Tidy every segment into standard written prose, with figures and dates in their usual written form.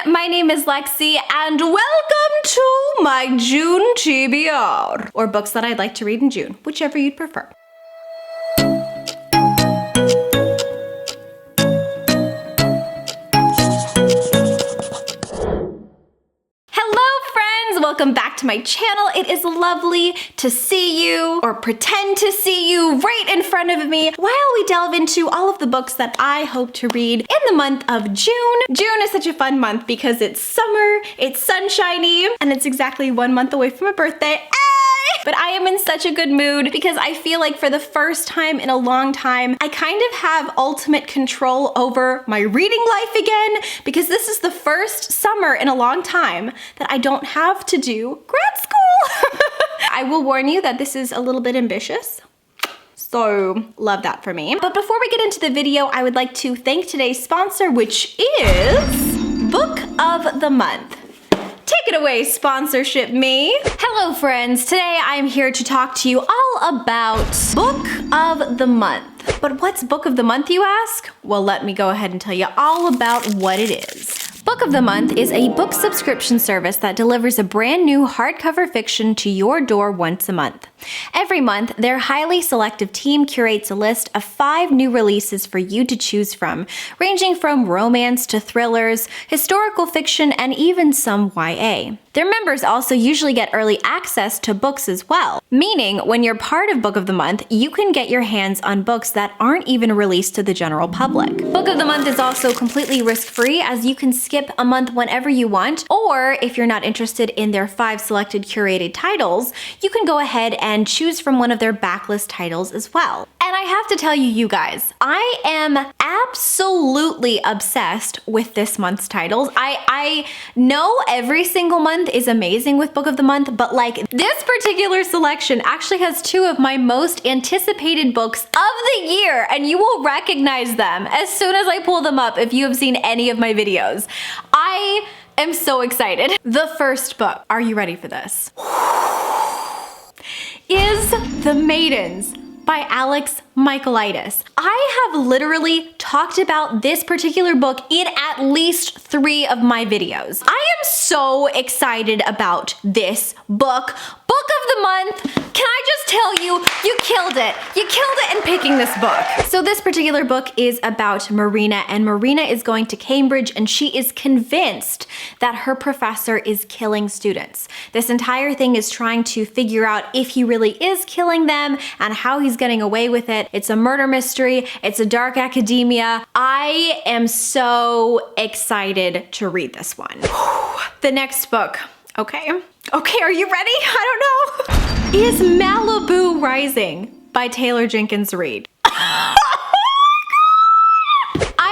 my name is Lexi, and welcome to my June TBR, or books that I'd like to read in June, whichever you'd prefer. Welcome back to my channel. It is lovely to see you, or pretend to see you, right in front of me while we delve into all of the books that I hope to read in the month of June. June is such a fun month because it's summer, it's sunshiny, and it's exactly 1 month away from my birthday. But I am in such a good mood because I feel like for the first time in a long time, I kind of have ultimate control over my reading life again, because this is the first summer in a long time that I don't have to do grad school. I will warn you that this is a little bit ambitious. So love that for me. But before we get into the video, I would like to thank today's sponsor, which is Book of the Month. Take it away, sponsorship me. Hello friends, today I'm here to talk to you all about Book of the Month. But what's Book of the Month, you ask? Well, let me go ahead and tell you all about what it is. Book of the Month is a book subscription service that delivers a brand new hardcover fiction to your door once a month. Every month, their highly selective team curates a list of 5 new releases for you to choose from, ranging from romance to thrillers, historical fiction, and even some YA. Their members also usually get early access to books as well, meaning when you're part of Book of the Month, you can get your hands on books that aren't even released to the general public. Book of the Month is also completely risk-free, as you can skip a month whenever you want, or if you're not interested in their 5 selected curated titles, you can go ahead and choose from one of their backlist titles as well. And I have to tell you, you guys, I am absolutely obsessed with this month's titles. I know every single month is amazing with Book of the Month, but like this particular selection actually has 2 of my most anticipated books of the year, and you will recognize them as soon as I pull them up if you have seen any of my videos. I am so excited. The first book, are you ready for this? Is The Maidens by Alex Michaelides. I have literally talked about this particular book in at least 3 of my videos. I am so excited about this book. Book of the Month. Can I just tell you, you killed it. You killed it in picking this book. So this particular book is about Marina, and Marina is going to Cambridge, and she is convinced that her professor is killing students. This entire thing is trying to figure out if he really is killing them and how he's getting away with it. It's a murder mystery. It's a dark academia. I am so excited to read this one. The next book, okay, are you ready? I don't know. Is Malibu Rising by Jenkins Reid. I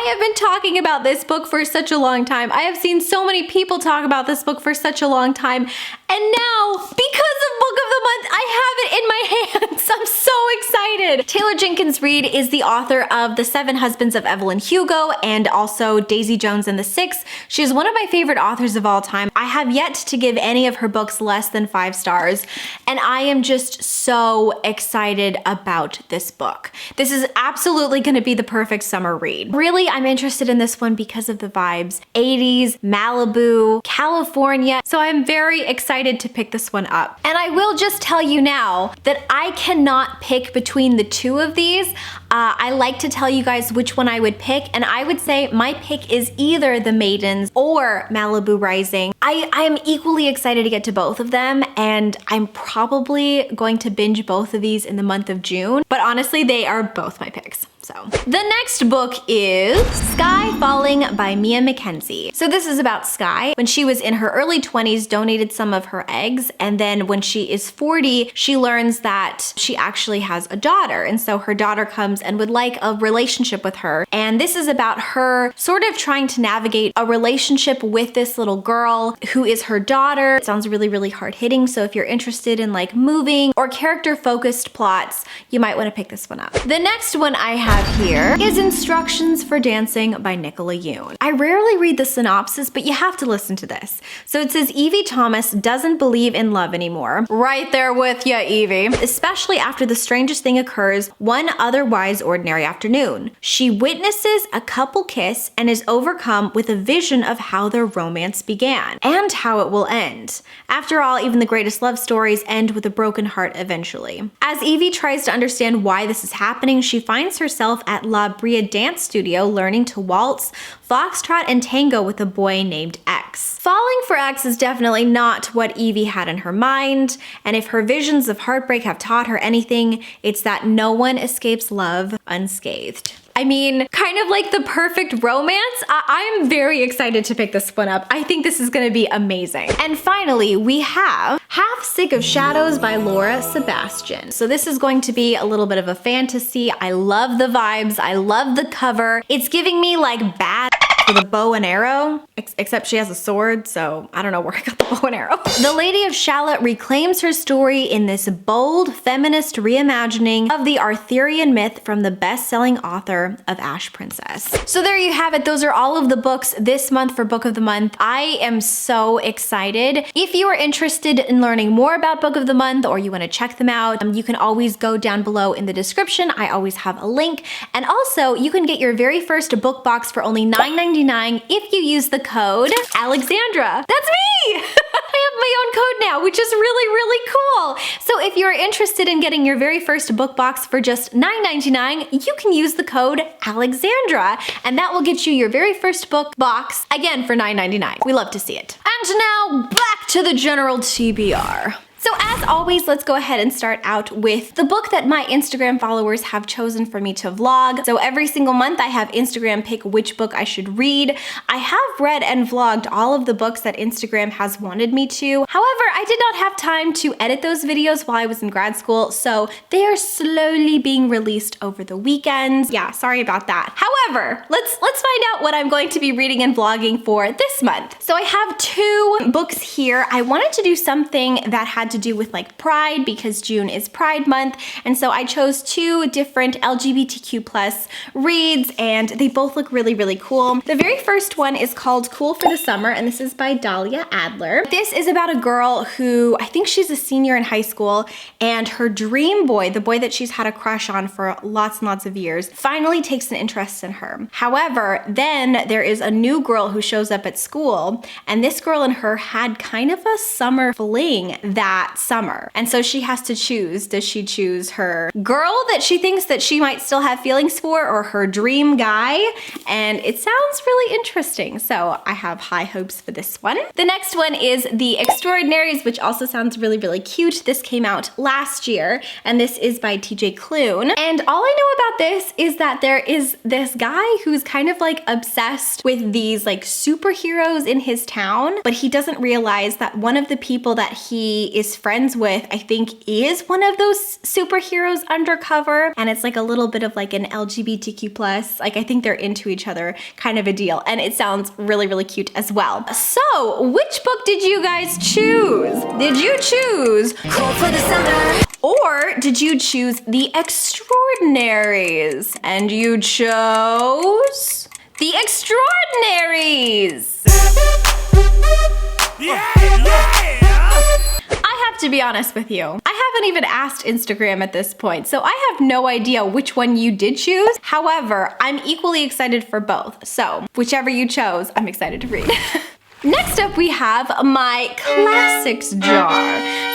have been talking about this book for such a long time. I have seen so many people talk about this book for such a long time. And now, because of Book of the Month, I have it in my hands. I'm so excited. Jenkins Reid is the author of The 7 Husbands of Evelyn Hugo and also Daisy Jones and the Six. She is one of my favorite authors of all time. I have yet to give any of her books less than 5 stars, and I am just so excited about this book. This is absolutely going to be the perfect summer read. Really, I'm interested in this one because of the vibes. 80s, Malibu, California. So I'm very excited to pick this one up. And I will just tell you now that I cannot pick between the 2 of these. I like to tell you guys which one I would pick, and I would say my pick is either The Maidens or Malibu Rising. I am equally excited to get to both of them, and I'm probably going to binge both of these in the month of June, but honestly, they are both my picks. So the next book is Skye Falling by Mia Mckenzie. So this is about Skye. When she was in her early 20s, donated some of her eggs, and then when she is 40, she learns that she actually has a daughter, and so her daughter comes and would like a relationship with her. And this is about her sort of trying to navigate a relationship with this little girl who is her daughter. It sounds really, really hard-hitting, so if you're interested in like moving or character-focused plots, you might want to pick this one up. The next one I have have here is Instructions for Dancing by Nicola Yoon. I rarely read the synopsis, but you have to listen to this. So it says Evie Thomas doesn't believe in love anymore. Right there with ya, Evie. Especially after the strangest thing occurs one otherwise ordinary afternoon. She witnesses a couple kiss and is overcome with a vision of how their romance began and how it will end. After all, even the greatest love stories end with a broken heart eventually. As Evie tries to understand why this is happening, she finds herself at La Brea Dance Studio learning to waltz, foxtrot, and tango with a boy named X. Falling for X is definitely not what Evie had in her mind, and if her visions of heartbreak have taught her anything, it's that no one escapes love unscathed. I mean, kind of like the perfect romance. I'm very excited to pick this one up. I think this is gonna be amazing. And finally, we have Half Sick of Shadows by Laura Sebastian. So this is going to be a little bit of a fantasy. I love the vibes. I love the cover. It's giving me like bad with a bow and arrow, except she has a sword, so I don't know where I got the bow and arrow. The Lady of Shalott reclaims her story in this bold feminist reimagining of the Arthurian myth from the best-selling author of Ash Princess. So there you have it. Those are all of the books this month for Book of the Month. I am so excited. If you are interested in learning more about Book of the Month or you want to check them out, you can always go down below in the description. I always have a link. And also, you can get your very first book box for only $9.99 if you use the code Alexandra. That's me! I have my own code now, which is really, really cool. So if you're interested in getting your very first book box for just $9.99, you can use the code Alexandra, and that will get you your very first book box, again for $9.99. We love to see it. And now back to the general TBR. So as always, let's go ahead and start out with the book that my Instagram followers have chosen for me to vlog. So every single month I have Instagram pick which book I should read. I have read and vlogged all of the books that Instagram has wanted me to. However, I did not have time to edit those videos while I was in grad school, so they are slowly being released over the weekends. Yeah, sorry about that. However, let's find out what I'm going to be reading and vlogging for this month. So I have two books here. I wanted to do something that had to do with like Pride because June is Pride Month, and so I chose two different LGBTQ plus reads, and they both look really, really cool. The very first one is called Cool for the Summer, and this is by Dahlia Adler. This is about a girl who, I think she's a senior in high school, and her dream boy, the boy that she's had a crush on for lots and lots of years, finally takes an interest in her. However, then there is a new girl who shows up at school, and this girl and her had kind of a summer fling that summer. And so she has to choose. Does she choose her girl that she thinks that she might still have feelings for, or her dream guy? And it sounds really interesting. So I have high hopes for this one. The next one is The Extraordinaries, which also sounds really, really cute. This came out last year, and this is by TJ Klune. And all I know about this is that there is this guy who's kind of like obsessed with these like superheroes in his town, but he doesn't realize that one of the people that he is friends with, I think, is one of those superheroes undercover, and it's like a little bit of like an LGBTQ plus, like I think they're into each other kind of a deal, and it sounds really, really cute as well. So which book did you guys choose? Did you choose Cool for the Summer, or did you choose The Extraordinaries? And you chose The Extraordinaries! Yeah, yeah! I have to be honest with you. I haven't even asked Instagram at this point, so I have no idea which one you did choose. However, I'm equally excited for both. So whichever you chose, I'm excited to read. Next up, we have my classics jar.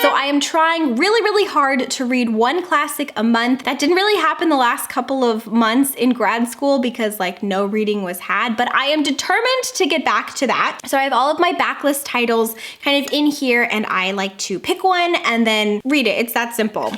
So I am trying really, really hard to read one classic a month. That didn't really happen the last couple of months in grad school because like no reading was had, but I am determined to get back to that. So I have all of my backlist titles kind of in here, and I like to pick one and then read it. It's that simple.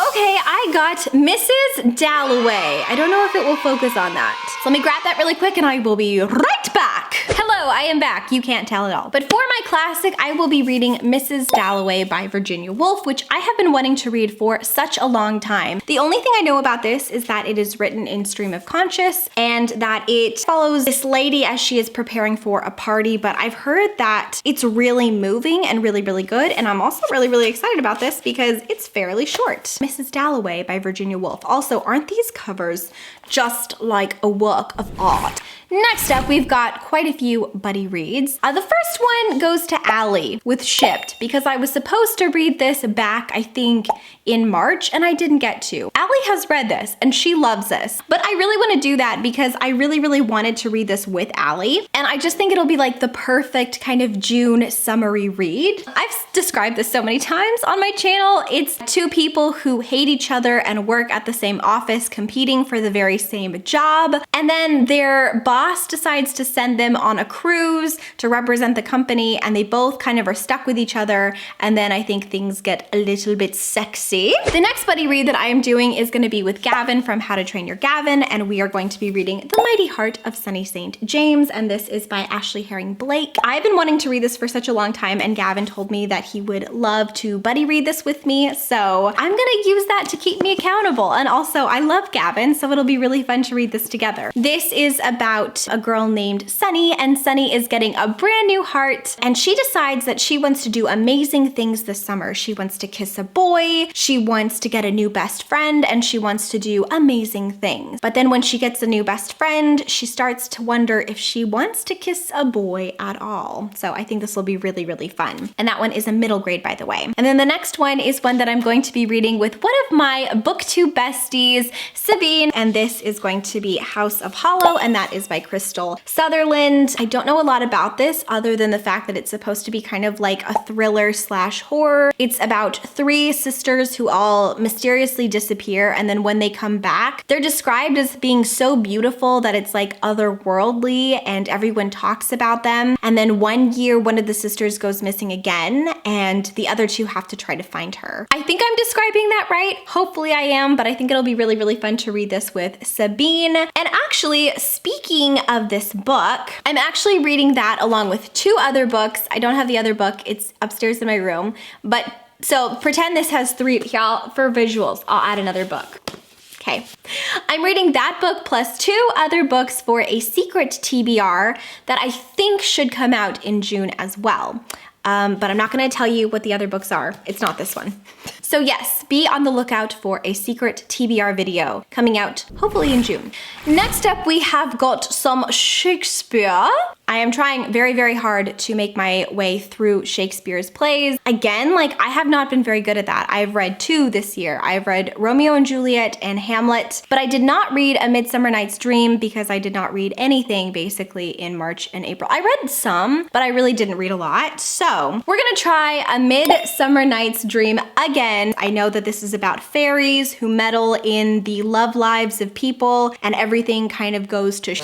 Okay, I got Mrs. Dalloway. I don't know if it will focus on that. So let me grab that really quick and I will be right back. Hello, Hello, I am back. You can't tell at all. But for my classic, I will be reading Mrs. Dalloway by Virginia Woolf, which I have been wanting to read for such a long time. The only thing I know about this is that it is written in stream of conscious and that it follows this lady as she is preparing for a party, but I've heard that it's really moving and really, really good, and I'm also really, really excited about this because it's fairly short. Mrs. Dalloway by Virginia Woolf. Also, aren't these covers just like a work of art? Next up, we've got quite a few buddy reads. The first one goes to Allie with Shipped because I was supposed to read this back, I think, in March, and I didn't get to. Allie has read this and she loves this, but I really want to do that because I really, really wanted to read this with Allie, and I just think it'll be like the perfect kind of June summery read. I've described this so many times on my channel. It's two people who hate each other and work at the same office competing for the very same job, and then their boss decides to send them on a cruise to represent the company, and they both kind of are stuck with each other, and then I think things get a little bit sexy. The next buddy read that I am doing is going to be with Gavin from How to Train Your Gavin, and we are going to be reading The Mighty Heart of Sunny St. James, and this is by Ashley Herring Blake. I've been wanting to read this for such a long time, and Gavin told me that he would love to buddy read this with me, so I'm gonna use that to keep me accountable. And also, I love Gavin, so it'll be really fun to read this together. This is about a girl named Sunny, and Sunny is getting a brand new heart, and she decides that she wants to do amazing things this summer. She wants to kiss a boy, she wants to get a new best friend, and she wants to do amazing things. But then when she gets a new best friend, she starts to wonder if she wants to kiss a boy at all. So I think this will be really, really fun. And that one is a middle grade, by the way. And then the next one is one that I'm going to be reading with one of my booktube besties, Sabine, and this is going to be House of Hollow, and that is by Crystal Sutherland. I don't know a lot about this other than the fact that it's supposed to be kind of like a thriller slash horror. It's about three sisters who all mysteriously disappear, and then when they come back, they're described as being so beautiful that it's like otherworldly and everyone talks about them. And then one year, one of the sisters goes missing again, and the other two have to try to find her. I think I'm describing that right. Hopefully I am, but I think it'll be really, really fun to read this with Sabine. And actually, speaking of this book, I'm actually reading that along with two other books. I don't have the other book. It's upstairs in my room, but so pretend this has three, here, for visuals, I'll add another book. Okay, I'm reading that book plus two other books for a secret TBR that I think should come out in June as well. But I'm not gonna tell you what the other books are. It's not this one. So yes, be on the lookout for a secret TBR video coming out hopefully in June. Next up, we have got some Shakespeare. I am trying very, very hard to make my way through Shakespeare's plays. Again, like I have not been very good at that. I've read two this year. I've read Romeo and Juliet and Hamlet, but I did not read A Midsummer Night's Dream because I did not read anything basically in March and April. I read some, but I really didn't read a lot. So we're gonna try A Midsummer Night's Dream again. I know that this is about fairies who meddle in the love lives of people and everything kind of goes to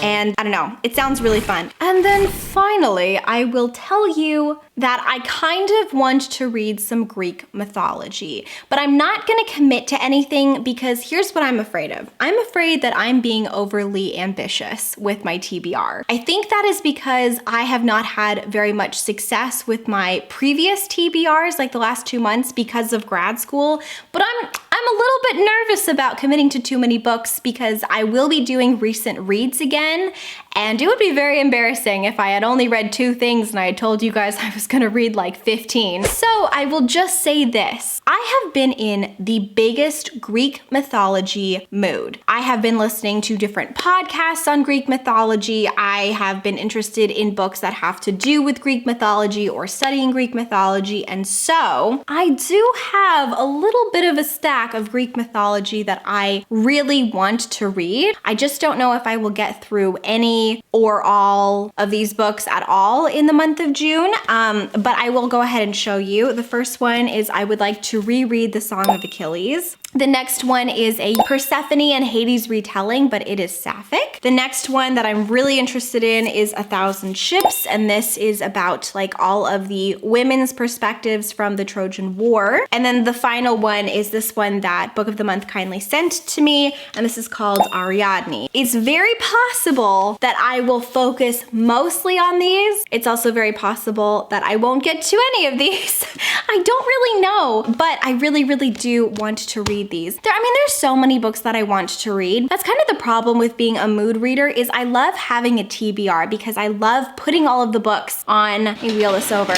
and I don't know, it sounds really fun. And then finally, I will tell you that I kind of want to read some Greek mythology, but I'm not gonna commit to anything because here's what I'm afraid of. I'm afraid that I'm being overly ambitious with my TBR. I think that is because I have not had very much success with my previous TBRs, like the last 2 months because of grad school, but I'm a little bit nervous about committing to too many books because I will be doing recent reads again, and it would be very embarrassing if I had only read 2 things and I had told you guys I was gonna read like 15. So I will just say this. I have been in the biggest Greek mythology mood. I have been listening to different podcasts on Greek mythology. I have been interested in books that have to do with Greek mythology or studying Greek mythology, and so I do have a little bit of a stack of Greek mythology that I really want to read. I just don't know if I will get through any or all of these books at all in the month of June, but I will go ahead and show you. The first one is I would like to reread The Song of Achilles. The next one is a Persephone and Hades retelling, but it is sapphic. The next one that I'm really interested in is 1,000 Ships, and this is about like all of the women's perspectives from the Trojan War. And then the final one is this one that Book of the Month kindly sent to me, and this is called Ariadne. It's very possible that I will focus mostly on these. It's also very possible that I won't get to any of these. I don't really know, but I really, really do want to read these. There's so many books that I want to read. That's kind of the problem with being a mood reader is I love having a TBR because I love putting all of the books on, let me wheel this over,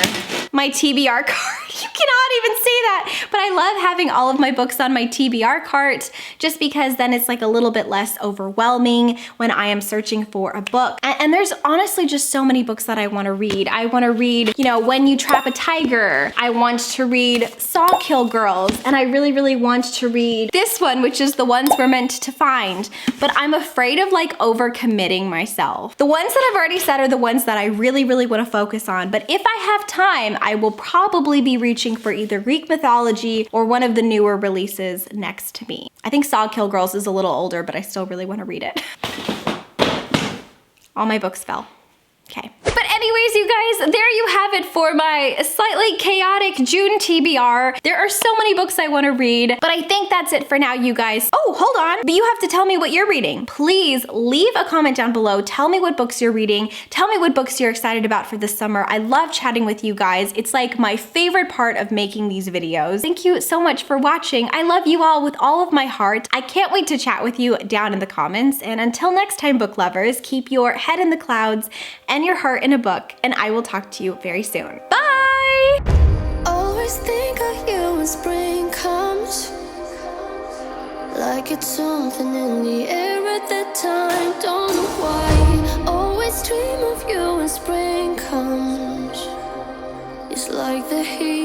my TBR cart. You cannot even see that, but I love having all of my books on my TBR cart just because then it's like a little bit less overwhelming when I am searching for a book. And there's honestly just so many books that I want to read. I want to read, When You Trap a Tiger. I want to read Sawkill Girls, and I really, really want to read this one, which is The Ones We're Meant to Find. But I'm afraid of like overcommitting myself. The ones that I've already said are the ones that I really, really want to focus on. But if I have time, I will probably be reaching for either Greek mythology or one of the newer releases next to me. I think Sawkill Girls is a little older, but I still really want to read it. All my books fell. Okay. But anyways, you guys, there you have it for my slightly chaotic June TBR. There are so many books I want to read, but I think that's it for now, you guys. Oh, hold on. But you have to tell me what you're reading. Please leave a comment down below. Tell me what books you're reading. Tell me what books you're excited about for this summer. I love chatting with you guys. It's like my favorite part of making these videos. Thank you so much for watching. I love you all with all of my heart. I can't wait to chat with you down in the comments. And until next time, book lovers, keep your head in the clouds and your heart in a book, and I will talk to you very soon. Bye! Always think of you when spring comes, like it's something in the air at that time. Don't know why. Always dream of you when spring comes. It's like the heat